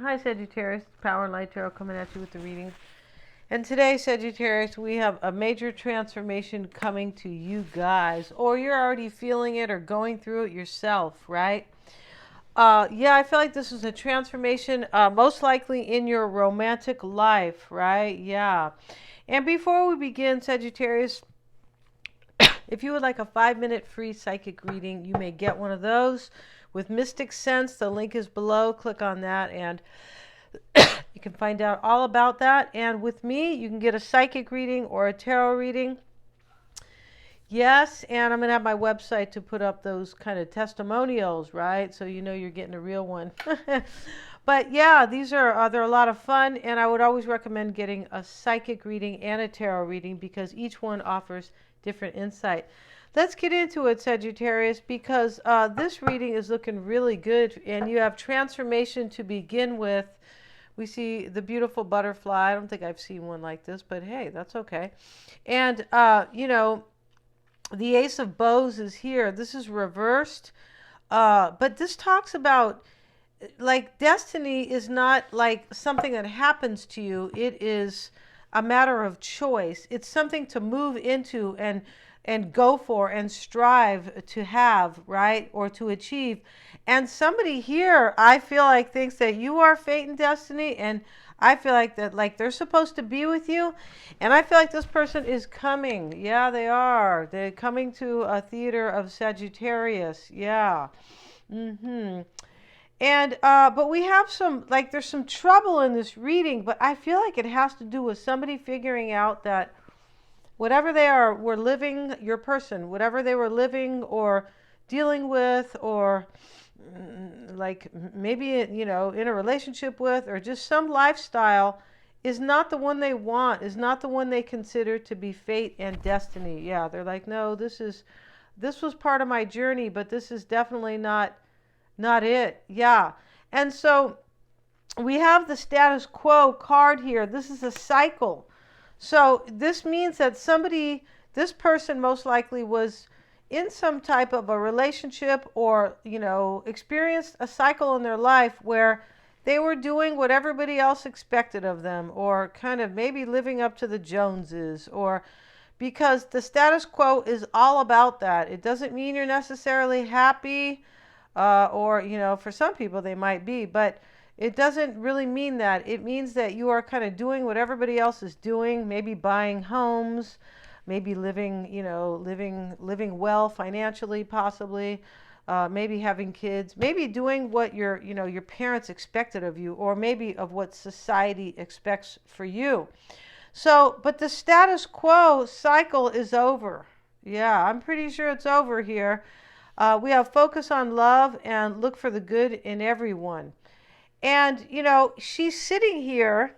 Hi Sagittarius, Power and Light Tarot coming at you with the reading. And today, Sagittarius, we have a major transformation coming to you guys, or you're already feeling it or going through it yourself, right? Yeah, I feel like this is a transformation, most likely in your romantic life, right? Yeah. And before we begin, Sagittarius, if you would like a 5-minute free psychic reading, you may get one of those with Mystic Sense. The link is below. Click on that and you can find out all about that. And with me, you can get a psychic reading or a tarot reading. Yes, and I'm going to have my website to put up those kind of testimonials, right? So you know you're getting a real one. But yeah, these are they're a lot of fun, and I would always recommend getting a psychic reading and a tarot reading because each one offers different insight. Let's get into it, Sagittarius, because this reading is looking really good, and you have transformation to begin with. We see the beautiful butterfly. I don't think I've seen one like this, but hey, that's okay. And, the Ace of Bows is here. This is reversed. But this talks about like destiny is not like something that happens to you. It is a matter of choice. It's something to move into and go for and strive to have, right? Or to achieve. And somebody here, I feel like thinks that you are fate and destiny, and I feel like that like they're supposed to be with you, and I feel like this person is coming. Yeah, they are. They're coming to a theater of Sagittarius. Yeah. Mhm. And but we have some like there's some trouble in this reading, but I feel like it has to do with somebody figuring out that whatever they are were living, your person, whatever they were living or dealing with, or like maybe in a relationship with, or just some lifestyle, is not the one they want, is not the one they consider to be fate and destiny. Yeah, they're like, no, this was part of my journey, but this is definitely not it. Yeah. And so we have the status quo card here. This is a cycle. So this means that this person most likely was in some type of a relationship, or, experienced a cycle in their life where they were doing what everybody else expected of them, or kind of maybe living up to the Joneses, or because the status quo is all about that. It doesn't mean you're necessarily happy, or, for some people they might be, but it doesn't really mean that. It means that you are kind of doing what everybody else is doing, maybe buying homes, maybe living, living well financially, possibly, maybe having kids, maybe doing what your parents expected of you, or maybe of what society expects for you. So, but the status quo cycle is over. Yeah, I'm pretty sure it's over here. We have focus on love and look for the good in everyone. And, she's sitting here,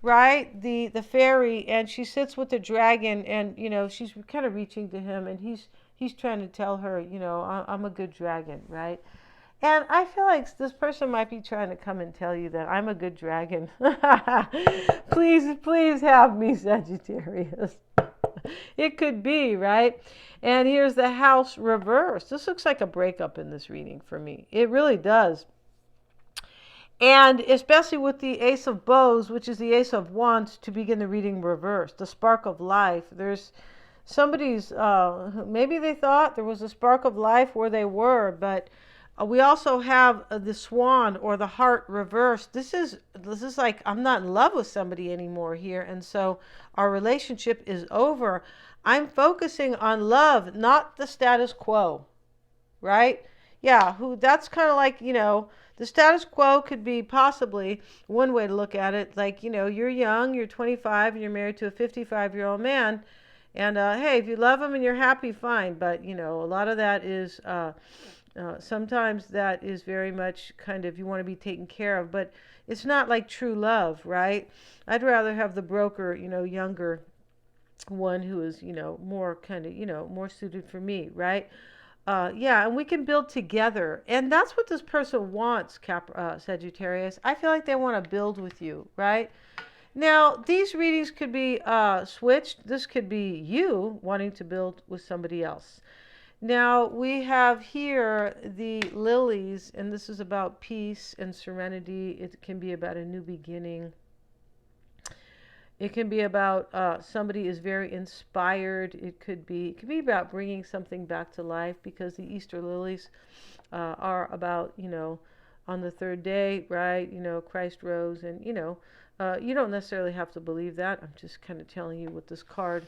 right? The fairy, and she sits with the dragon, and, she's kind of reaching to him, and he's trying to tell her, I'm a good dragon, right? And I feel like this person might be trying to come and tell you that I'm a good dragon. Please have me, Sagittarius. It could be, right? And here's the house reversed. This looks like a breakup in this reading for me. It really does. And especially with the Ace of Bows, which is the Ace of Wands, to begin the reading reversed, the spark of life. There's somebody's, maybe they thought there was a spark of life where they were, but we also have the swan or the heart reversed. This is like I'm not in love with somebody anymore here, and so our relationship is over. I'm focusing on love, not the status quo, right? Yeah, who that's kind of like, the status quo could be possibly one way to look at it. Like, you're young, you're 25, and you're married to a 55-year-old man. And hey, if you love him and you're happy, fine. But, a lot of that is, sometimes that is very much kind of, you want to be taken care of. But it's not like true love, right? I'd rather have the broker, younger one who is, more kind of, more suited for me, right? Yeah, and we can build together. And that's what this person wants, Sagittarius. I feel like they want to build with you, right? Now, these readings could be switched. This could be you wanting to build with somebody else. Now we have here the lilies, and this is about peace and serenity. It can be about a new beginning. It can be about somebody is very inspired. It could be about bringing something back to life, because the Easter lilies are about, on the third day, right? Christ rose, and you don't necessarily have to believe that. I'm just kind of telling you what this card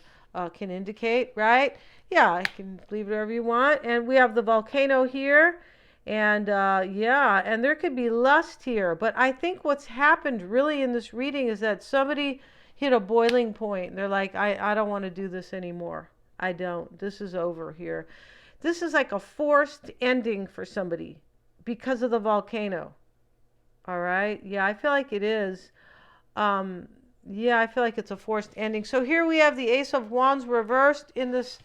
can indicate, right? Yeah, I can believe whatever you want. And we have the volcano here. And yeah, and there could be lust here. But I think what's happened really in this reading is that somebody hit a boiling point. They're like, I don't want to do this anymore. I don't. This is over here. This is like a forced ending for somebody because of the volcano. All right. Yeah, I feel like it is. Um, yeah, I feel like it's a forced ending. So here we have the Ace of Wands reversed in this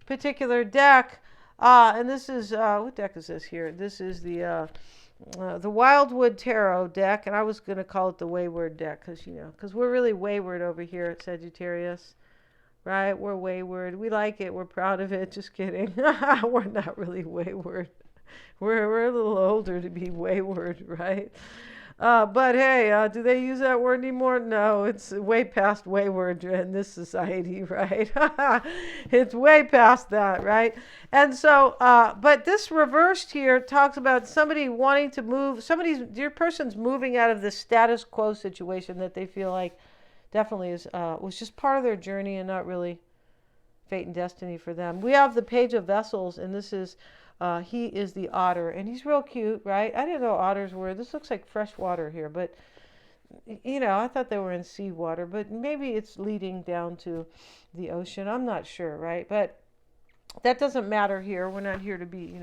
particular deck. And this is, what deck is this here? This is the Wildwood Tarot deck. And I was going to call it the Wayward deck because we're really wayward over here at Sagittarius. Right? We're wayward. We like it. We're proud of it. Just kidding. We're not really wayward. We're a little older to be wayward, right? But hey, do they use that word anymore? No, it's way past wayward in this society, right? It's way past that, right? And so, but this reversed here talks about somebody wanting to move, your person's moving out of this status quo situation that they feel like definitely was just part of their journey and not really fate and destiny for them. We have the Page of Vessels, and this is he is the otter, and he's real cute, right? I didn't know otters were. This looks like fresh water here, but I thought they were in seawater, but maybe it's leading down to the ocean. I'm not sure, right? But that doesn't matter here. We're not here to be,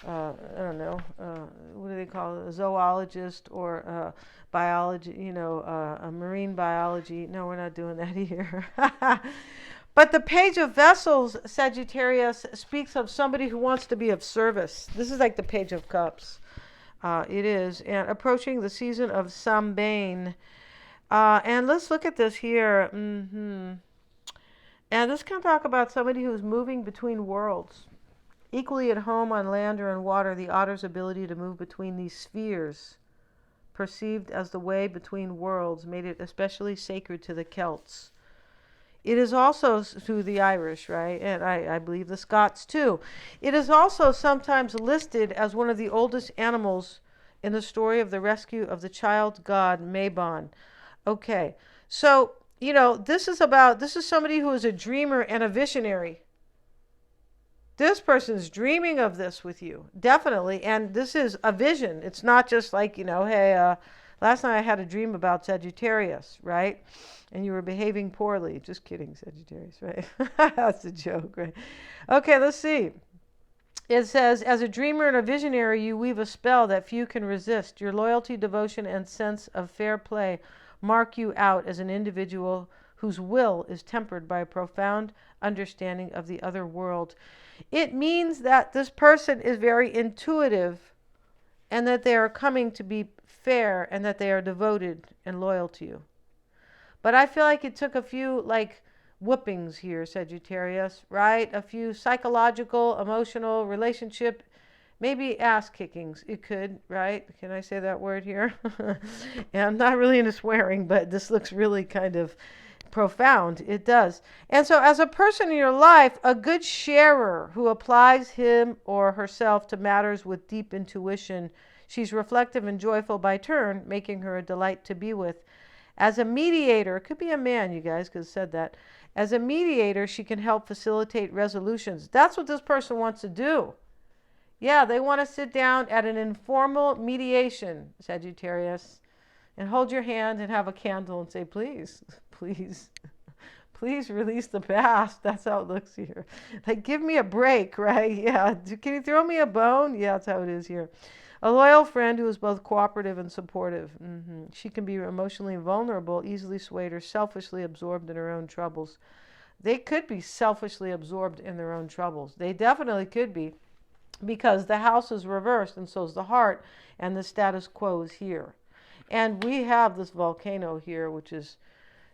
I don't know, what do they call it? A zoologist or biology, a marine biology. No, we're not doing that here. But the Page of Vessels, Sagittarius, speaks of somebody who wants to be of service. This is like the Page of Cups. It is. And approaching the season of Samhain. And let's look at this here. And this can talk about somebody who's moving between worlds. Equally at home on land or in water, the otter's ability to move between these spheres, perceived as the way between worlds, made it especially sacred to the Celts. It is also to the Irish, right? And I believe the Scots too. It is also sometimes listed as one of the oldest animals in the story of the rescue of the child god Mabon. Okay, so, this is somebody who is a dreamer and a visionary. This person's dreaming of this with you, definitely. And this is a vision. It's not just like, hey, last night I had a dream about Sagittarius, right? And you were behaving poorly. Just kidding, Sagittarius, right? That's a joke, right? Okay, let's see. It says, as a dreamer and a visionary, you weave a spell that few can resist. Your loyalty, devotion, and sense of fair play mark you out as an individual whose will is tempered by a profound understanding of the other world. It means that this person is very intuitive and that they are coming to be fair and that they are devoted and loyal to you. But I feel like it took a few, whoopings here, Sagittarius, right? A few psychological, emotional, relationship, maybe ass kickings. It could, right? Can I say that word here? Yeah, I'm not really into swearing, but this looks really kind of profound. It does. And so as a person in your life, a good sharer who applies him or herself to matters with deep intuition, she's reflective and joyful by turn, making her a delight to be with. As a mediator, it could be a man, you guys could have said that. As a mediator, she can help facilitate resolutions. That's what this person wants to do. Yeah, they want to sit down at an informal mediation, Sagittarius, and hold your hand and have a candle and say, please, please, please release the past. That's how it looks here. Like, give me a break, right? Yeah. Can you throw me a bone? Yeah, that's how it is here. A loyal friend who is both cooperative and supportive. She can be emotionally vulnerable, easily swayed, or selfishly absorbed in her own troubles. They could be selfishly absorbed in their own troubles. They definitely could be, because the house is reversed and so is the heart, and the status quo is here. And we have this volcano here, which is,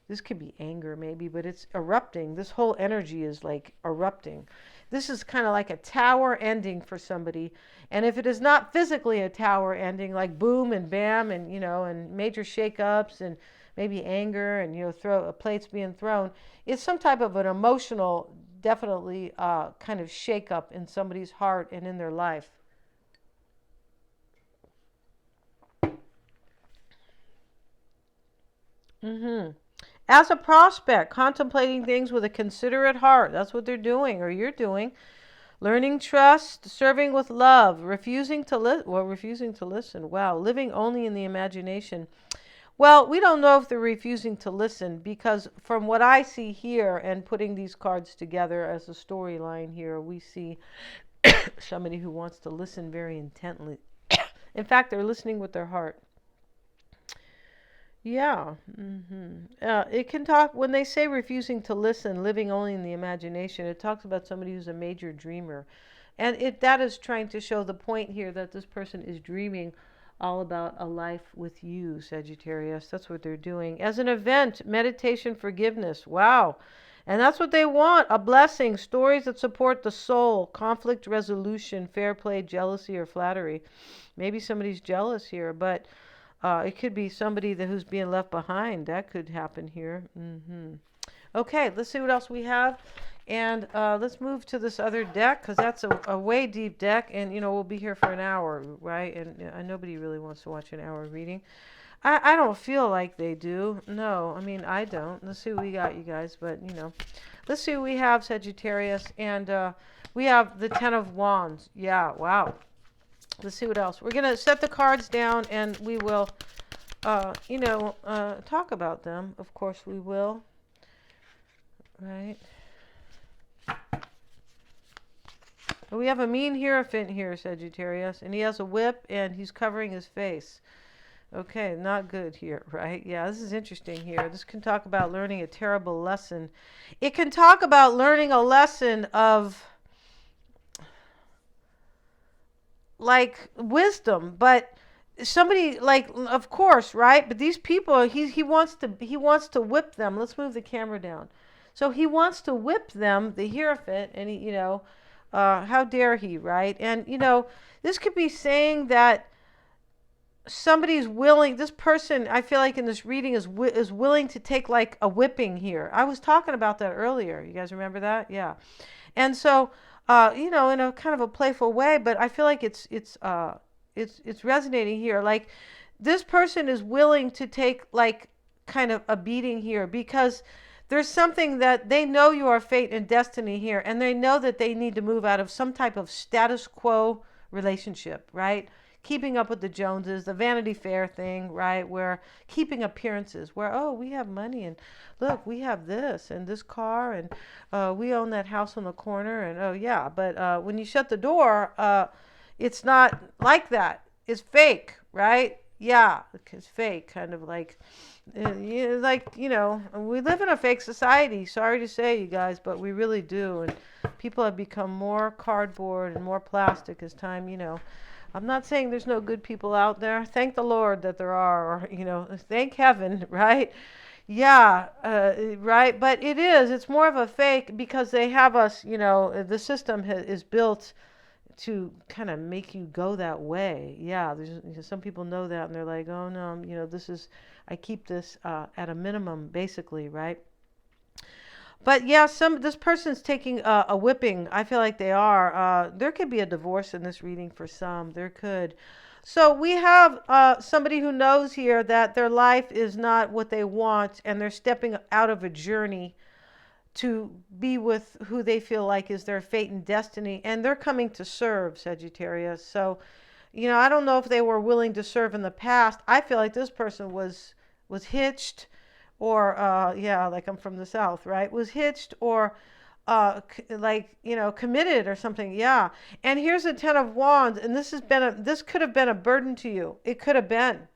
this could be anger maybe, but it's erupting. This whole energy is like erupting. This is kind of like a tower ending for somebody. And if it is not physically a tower ending, like boom and bam and, and major shakeups and maybe anger and, throw plates being thrown, it's some type of an emotional, definitely kind of shakeup in somebody's heart and in their life. Mm-hmm. As a prospect, contemplating things with a considerate heart. That's what they're doing, or you're doing. Learning trust, serving with love, refusing to listen. Wow, living only in the imagination. Well, we don't know if they're refusing to listen because from what I see here and putting these cards together as a storyline here, we see somebody who wants to listen very intently. In fact, they're listening with their heart. Yeah. It can talk, when they say refusing to listen, living only in the imagination, it talks about somebody who's a major dreamer. And that is trying to show the point here that this person is dreaming all about a life with you, Sagittarius. That's what they're doing. As an event, meditation, forgiveness. Wow. And that's what they want, a blessing, stories that support the soul, conflict resolution, fair play, jealousy, or flattery. Maybe somebody's jealous here, but it could be somebody who's being left behind. That could happen here. Okay, let's see what else we have. And let's move to this other deck because that's a way deep deck. And, we'll be here for an hour, right? And nobody really wants to watch an hour reading. I don't feel like they do. No, I mean, I don't. Let's see what we got, you guys. But, let's see what we have, Sagittarius. And we have the Ten of Wands. Yeah, wow. Let's see what else. We're going to set the cards down and we will, talk about them. Of course we will. Right. We have a mean hierophant here, Sagittarius, and he has a whip and he's covering his face. Okay, not good here, right? Yeah, this is interesting here. This can talk about learning a terrible lesson. It can talk about learning a lesson of like wisdom, but somebody like, of course, right? But these people, he wants to whip them. Let's move the camera down. So he wants to whip them, the hierophant, and how dare he, right? And this could be saying that somebody's willing. This person, I feel like in this reading is willing to take like a whipping here. I was talking about that earlier. You guys remember that? Yeah. And so, in a kind of a playful way, but I feel like it's resonating here. Like this person is willing to take like kind of a beating here because there's something that they know you are fate and destiny here, and they know that they need to move out of some type of status quo relationship, right? Keeping up with the Joneses, the Vanity Fair thing, right? Where keeping appearances, where, oh, we have money and look, we have this and this car and we own that house on the corner and oh yeah, but when you shut the door, it's not like that. It's fake, right? Yeah, it's fake, kind of like, we live in a fake society. Sorry to say, you guys, but we really do. And people have become more cardboard and more plastic as time, I'm not saying there's no good people out there. Thank the Lord that there are, or, thank heaven, right? Yeah, right. But it's more of a fake because they have us, the system is built to kind of make you go that way. Yeah, there's some people know that and they're like, oh no, I keep this at a minimum, basically, right? But yeah, this person's taking a whipping. I feel like they are. There could be a divorce in this reading for some. There could. So we have somebody who knows here that their life is not what they want, and they're stepping out of a journey to be with who they feel like is their fate and destiny, and they're coming to serve, Sagittarius. So, I don't know if they were willing to serve in the past. I feel like this person was hitched, or like I'm from the South, right? Was hitched or committed or something. Yeah. And here's the Ten of Wands, and this could have been a burden to you. It could have been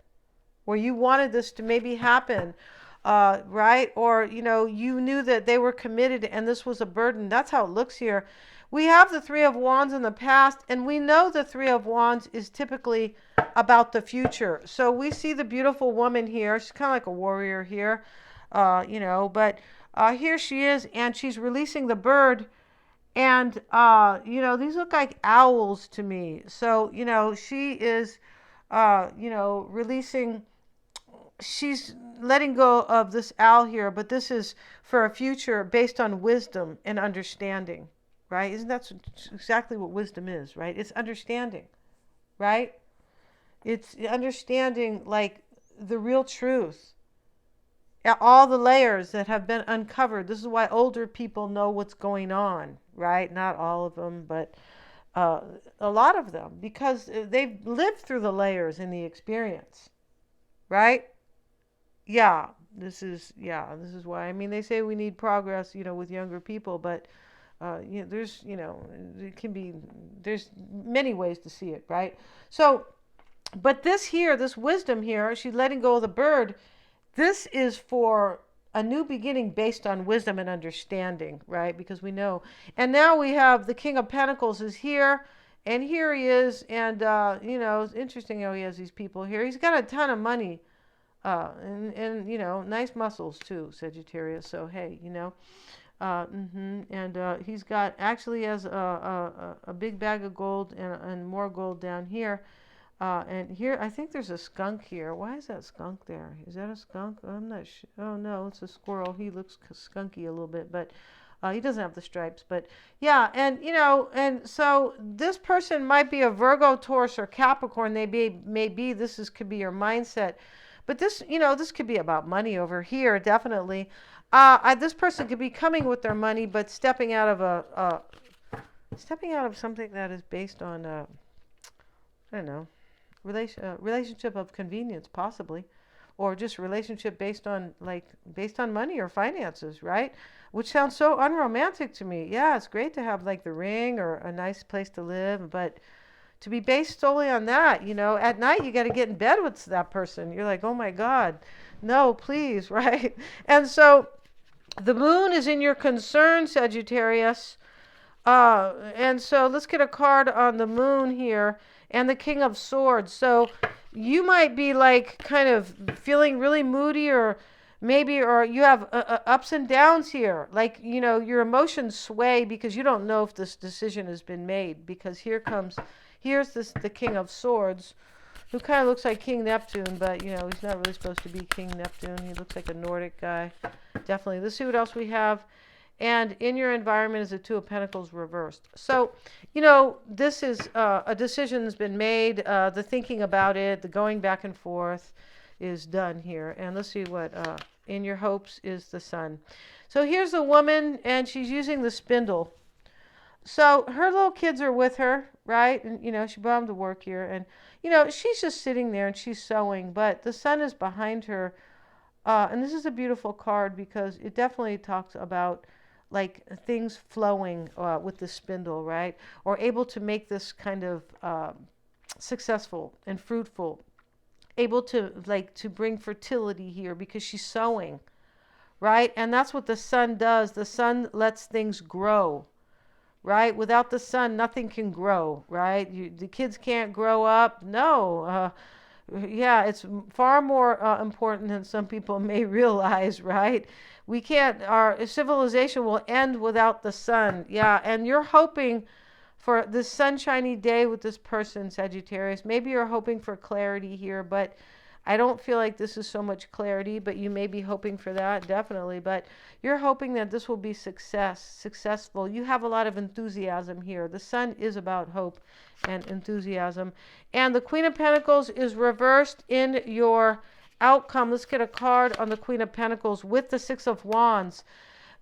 where you wanted this to maybe happen. Right? Or, you knew that they were committed and this was a burden. That's how it looks here. We have the Three of Wands in the past, and we know the Three of Wands is typically about the future. So we see the beautiful woman here. She's kind of like a warrior here, but here she is, and she's releasing the bird, And, these look like owls to me. So, she is, releasing, she's letting go of this owl here, but this is for a future based on wisdom and understanding, right? Isn't that exactly what wisdom is, right? It's understanding, right? It's understanding like the real truth, all the layers that have been uncovered. This is why older people know what's going on, right? Not all of them, but uh, a lot of them, because they've lived through the layers in the experience, right? Yeah, this is why. I mean, they say we need progress, with younger people, but there's, it can be, there's many ways to see it, right? So, but this here, this wisdom here, she's letting go of the bird. This is for a new beginning based on wisdom and understanding, right? Because we know. And now we have the King of Pentacles is here, and here he is, and it's interesting how he has these people here. He's got a ton of money, and nice muscles too, Sagittarius. So hey, and he's got actually has a big bag of gold and more gold down here. And here, I think there's a skunk here. Why is that skunk there? Is that a skunk? I'm not sure. Oh, no, it's a squirrel. He looks skunky a little bit, but he doesn't have the stripes. But yeah, and so this person might be a Virgo, Taurus, or Capricorn. Maybe could be your mindset. But this could be about money over here, definitely. This person could be coming with their money, but stepping out of something that is based on, I don't know, relationship of convenience, possibly, or just relationship based on money or finances, right? Which sounds so unromantic to me. Yeah, it's great to have like the ring or a nice place to live, but to be based solely on that, at night you got to get in bed with that person. You're like, oh my God, no, please, right? And so the moon is in your concern, Sagittarius. And so let's get a card on the moon here and the King of Swords. So you might be like kind of feeling really moody, or you have ups and downs here. Like, your emotions sway because you don't know if this decision has been made, because here's the King of Swords, who kind of looks like King Neptune, but he's not really supposed to be King Neptune. He looks like a Nordic guy. Definitely. Let's see what else we have. And in your environment is the Two of Pentacles reversed. So, this is a decision has been made. The thinking about it, the going back and forth is done here. And let's see what in your hopes is the Sun. So here's the woman, and she's using the spindle. So her little kids are with her, right? And, she brought them to work here. And, she's just sitting there and she's sewing. But the Sun is behind her. And this is a beautiful card because it definitely talks about like things flowing with the spindle, right? Or able to make this kind of successful and fruitful. Able to bring fertility here because she's sewing, right? And that's what the Sun does. The Sun lets things grow, right? Without the Sun, nothing can grow, right? The kids can't grow up. No. Yeah, it's far more important than some people may realize, right? We can't, our civilization will end without the Sun. Yeah, and you're hoping for this sunshiny day with this person, Sagittarius. Maybe you're hoping for clarity here, but I don't feel like this is so much clarity, but you may be hoping for that, definitely. But you're hoping that this will be successful. You have a lot of enthusiasm here. The Sun is about hope and enthusiasm. And the Queen of Pentacles is reversed in your outcome. Let's get a card on the Queen of Pentacles with the Six of Wands.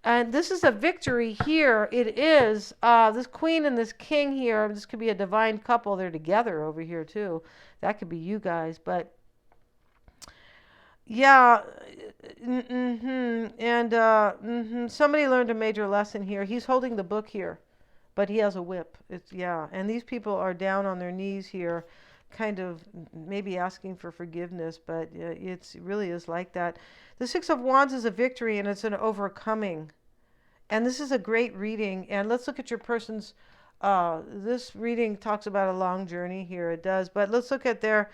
And this is a victory here. It is this queen and this king here. This could be a divine couple. They're together over here too. That could be you guys. But yeah, and somebody learned a major lesson here. He's holding the book here, but he has a whip. And these people are down on their knees here, kind of maybe asking for forgiveness, but it really is like that. The Six of Wands is a victory, and it's an overcoming. And this is a great reading. And let's look at your person's, this reading talks about a long journey here. It does. But let's look at their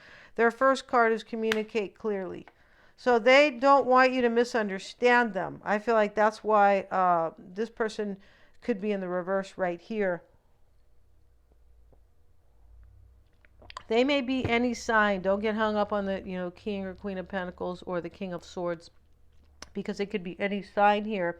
first card is communicate clearly. So they don't want you to misunderstand them. I feel like that's why this person could be in the reverse right here. They may be any sign. Don't get hung up on the, King or Queen of Pentacles or the King of Swords, because it could be any sign here.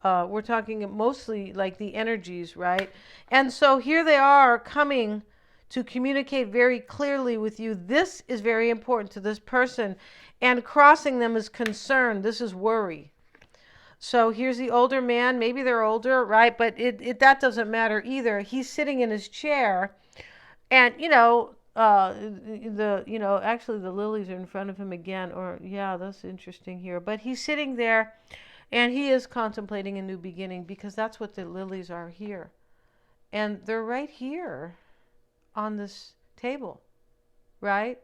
We're talking mostly like the energies, right? And so here they are coming to communicate very clearly with you. This is very important to this person. And crossing them is concern. This is worry. So here's the older man. Maybe they're older, right? But that doesn't matter either. He's sitting in his chair. And, actually the lilies are in front of him again. Or, yeah, that's interesting here. But he's sitting there. And he is contemplating a new beginning, because that's what the lilies are here. And they're right here on this table, right?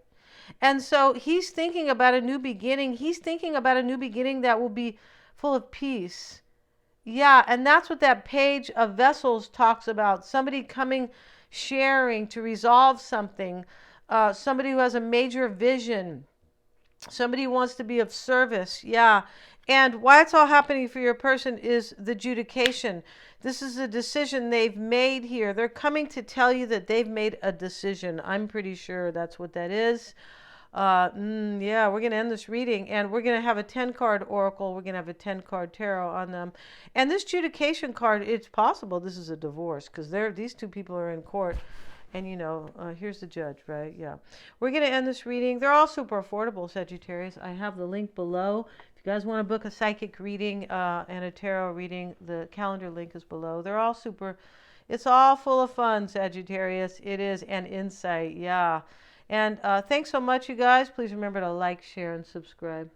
And so he's thinking about a new beginning. He's thinking about a new beginning that will be full of peace. Yeah, and that's what that page of vessels talks about. Somebody coming, sharing to resolve something. Somebody who has a major vision. Somebody who wants to be of service. Yeah. And why it's all happening for your person is the adjudication. This is a decision they've made here. They're coming to tell you that they've made a decision. I'm pretty sure that's what that is. Yeah, we're going to end this reading, and we're going to have a 10-card oracle. We're going to have a 10-card tarot on them. And this adjudication card, it's possible this is a divorce, because these two people are in court. And, here's the judge, right? Yeah. We're going to end this reading. They're all super affordable, Sagittarius. I have the link below. If you guys want to book a psychic reading and a tarot reading, the calendar link is below. They're all super. It's all full of fun, Sagittarius. It is an insight. Yeah. And thanks so much, you guys. Please remember to like, share, and subscribe.